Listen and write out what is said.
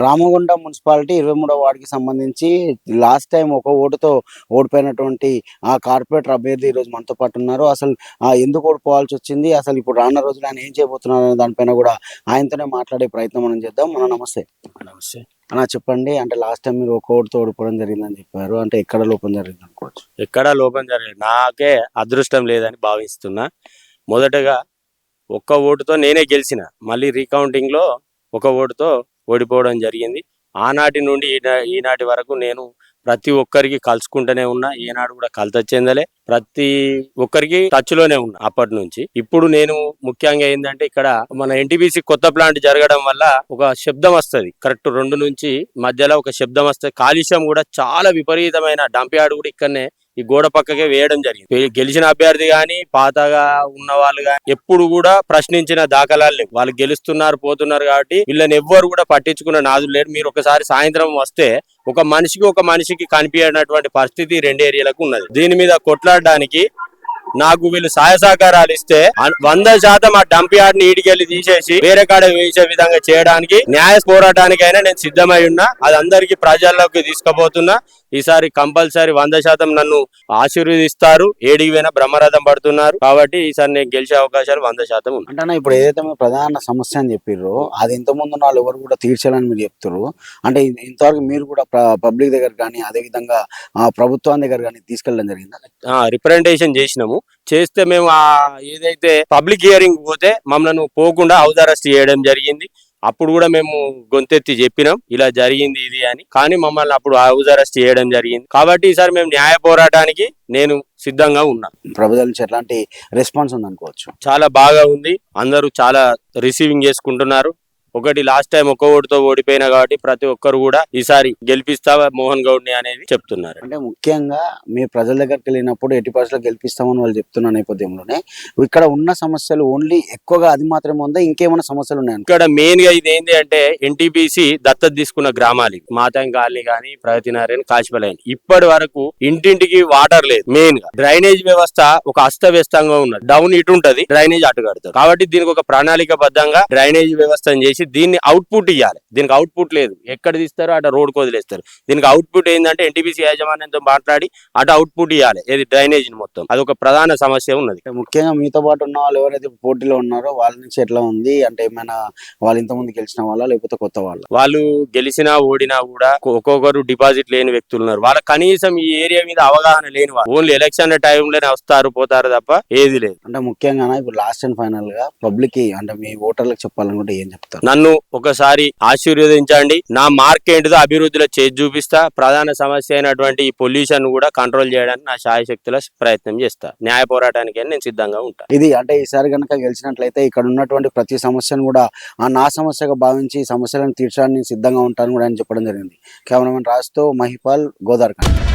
Ramagundam municipality 23వ వార్డుకి సంబంధించి last time ఒక ఓటుతో ఓడిపోయినటువంటి ఆ కార్పొరేటర్ అభ్యర్థి ఈరోజు మనతో పాటు ఉన్నారు. అసలు ఎందుకు ఓడిపోవాల్సి వచ్చింది, అసలు ఇప్పుడు రానున్న రోజులు ఆయన ఏం చేయబోతున్నారు అనే దానిపైన కూడా ఆయనతోనే మాట్లాడే ప్రయత్నం మనం చేద్దాం. నమస్తే. నమస్తే అన్న చెప్పండి, అంటే లాస్ట్ టైం మీరు ఒక ఓటుతో ఓడిపోవడం జరిగిందని చెప్పారు, అంటే ఎక్కడ లోపం జరిగింది అనుకోవచ్చు? ఎక్కడా లోపం జరగలేదు. నాకే అదృష్టం లేదని భావిస్తున్నా. మొదటగా ఒక్క ఓటుతో నేనే గెలిచిన, మళ్ళీ రీకౌంటింగ్ లో ఒక ఓటుతో ఓడిపోవడం జరిగింది. ఆనాటి నుండి ఈనాటి వరకు నేను ప్రతి ఒక్కరికి కలుసుకుంటూనే ఉన్నా. ఏనాడు కూడా కలత చెందలే, ప్రతి ఒక్కరికి టచ్ లోనే ఉన్నా అప్పటి నుంచి. ఇప్పుడు నేను ముఖ్యంగా ఏంటంటే, ఇక్కడ మన ఎన్టీపీసీ కొత్త ప్లాంట్ జరగడం వల్ల ఒక శబ్దం వస్తుంది, కరెక్ట్ 2 నుంచి మధ్యలో ఒక శబ్దం వస్తుంది. కాలుష్యం కూడా చాలా విపరీతమైన డంప్ యార్డ్ కూడా ఇక్కడనే ఈ గోడ పక్కకే వేయడం జరిగింది. గెలిచిన అభ్యర్థి గాని పాతగా ఉన్న వాళ్ళు గాని ఎప్పుడు కూడా ప్రశ్నించిన దాఖలాలు లేవు. వాళ్ళు గెలుస్తున్నారు పోతున్నారు కాబట్టి వీళ్ళని ఎవ్వరు కూడా పట్టించుకున్న నాదులు లేరు. మీరు ఒకసారి సాయంత్రం వస్తే ఒక మనిషికి కనిపించినటువంటి పరిస్థితి 2 ఏరియాలకు ఉన్నది. దీని మీద కొట్లాడడానికి నాకు వీళ్ళు సహాయ సహకారాలు ఇస్తే 100% ఆ డంప్ యార్డ్ ని ఈడికెళ్ళి తీసేసి వేరే కాడ వేసే విధంగా చేయడానికి, న్యాయ పోరాటానికైనా నేను సిద్ధమై ఉన్నా. అది అందరికి ప్రజల్లోకి తీసుకుపోతున్నా. ఈసారి కంపల్సరీ 100% నన్ను ఆశీర్వదిస్తారు. ఏడికి పోయినా బ్రహ్మరథం పడుతున్నారు కాబట్టి ఈసారి నేను గెలిచే అవకాశాలు 100% ఉన్నాయి. అంటే ఇప్పుడు ఏదైతే మీరు ప్రధాన సమస్య అని చెప్పారో అది ఇంతకుముందు వాళ్ళు ఎవరు కూడా తీర్చాలని మీరు చెప్తారు. అంటే ఇంతవరకు మీరు కూడా పబ్లిక్ దగ్గర కానీ అదే విధంగా ప్రభుత్వం దగ్గర కానీ తీసుకెళ్ళడం జరిగిందా? రిప్రజెంటేషన్ చేస్తే మేము ఏదైతే పబ్లిక్ హియరింగ్ పోతే మమ్మల్ని పోకుండా హౌస్ అరెస్ట్ చేయడం జరిగింది. అప్పుడు కూడా మేము గొంతెత్తి చెప్పినాం ఇలా జరిగింది ఇది అని, కానీ మమ్మల్ని అప్పుడు హౌస్ అరెస్ట్ చేయడం జరిగింది. కాబట్టి ఈసారి మేము న్యాయ పోరాటానికి నేను సిద్ధంగా ఉన్నా. ప్రభుత్వం నుంచి ఎలాంటి రెస్పాన్స్ ఉంది అనుకోవచ్చు? చాలా బాగా ఉంది, అందరూ చాలా రిసీవింగ్ చేసుకుంటున్నారు. ఒకటి లాస్ట్ టైం ఒక ఓటుతో ఓడిపోయినా కాబట్టి ప్రతి ఒక్కరు కూడా ఈసారి గెలిపిస్తావా మోహన్ గౌడ్ ని అనేది చెప్తున్నారు. అంటే ముఖ్యంగా మీ ప్రజల దగ్గరికి వెళ్ళినప్పుడు 80% గెలిపిస్తామని వాళ్ళు చెప్తున్న నేపథ్యంలోనే ఇక్కడ ఉన్న సమస్యలు ఓన్లీ ఎక్కువగా అది మాత్రమే ఉందా, ఇంకేమైనా సమస్యలు ఉన్నాయి? ఇక్కడ మెయిన్ గా ఇది ఏంటి అంటే ఎన్టీపీసీ దత్తత తీసుకున్న గ్రామాలు మాతం కాలనీ కానీ ప్రగతి నారాయణ కాశీపల్లి. ఇప్పటి వరకు ఇంటింటికి వాటర్ లేదు. మెయిన్ గా డ్రైనేజ్ వ్యవస్థ ఒక అస్తవ్యస్తంగా ఉన్నది. డౌన్ ఇటు ఉంటది, డ్రైనేజ్ అటు కడతారు. కాబట్టి దీనికి ఒక ప్రణాళికబద్ధంగా డ్రైనేజ్ వ్యవస్థను చేసి దీన్ని అవుట్పుట్ ఇవ్వాలి. దీనికి అవుట్పుట్ లేదు, ఎక్కడ తీస్తారో అటు రోడ్ వదిలేస్తారు. దీనికి అవుట్పుట్ ఏంటంటే ఎన్టీపీసీ యాజమాన్యంతో మాట్లాడి అటు అవుట్పుట్ ఇవ్వాలి, ఏది డ్రైనేజ్ మొత్తం. అది ఒక ప్రధాన సమస్య ఉన్నది. ముఖ్యంగా మీతో పాటు ఉన్న వాళ్ళు ఎవరైతే పోటీలో ఉన్నారో వాళ్ళ నుంచి ఎట్లా ఉంది, అంటే ఏమైనా వాళ్ళు ఇంతకుముందు గెలిచిన వాళ్ళ లేకపోతే కొత్త వాళ్ళు గెలిచినా ఓడినా కూడా ఒక్కొక్కరు డిపాజిట్ లేని వ్యక్తులు ఉన్నారు. వాళ్ళ కనీసం ఈ ఏరియా మీద అవగాహన లేని వాళ్ళు ఓన్లీ ఎలక్షన్ టైంలోనే వస్తారు పోతారు తప్ప ఏది లేదు. అంటే ముఖ్యంగా ఇప్పుడు లాస్ట్ అండ్ ఫైనల్ గా పబ్లిక్ కి అంటే మీ ఓటర్లకు చెప్పాలనుకుంటే ఏం చెప్తారు? నన్ను ఒకసారి ఆశీర్వదించండి. నా మార్క్ ఏంటిదో అభివృద్ధిలో చేసి చూపిస్తా. ప్రధాన సమస్య అయినటువంటి ఈ పొల్యూషన్ కూడా కంట్రోల్ చేయడానికి నా శాయశక్తుల ప్రయత్నం చేస్తా. న్యాయ పోరాటానికి నేను సిద్ధంగా ఉంటా. ఇది అంటే ఈసారి కనుక గెలిచినట్లయితే ఇక్కడ ఉన్నటువంటి ప్రతి సమస్యను కూడా నా సమస్యగా భావించి సమస్యలను తీర్చడానికి సిద్ధంగా ఉంటాను కూడా అని చెప్పడం జరిగింది. కెమెరామెన్ రాజుతో మహిపాల్, గోదావరిఖండ్.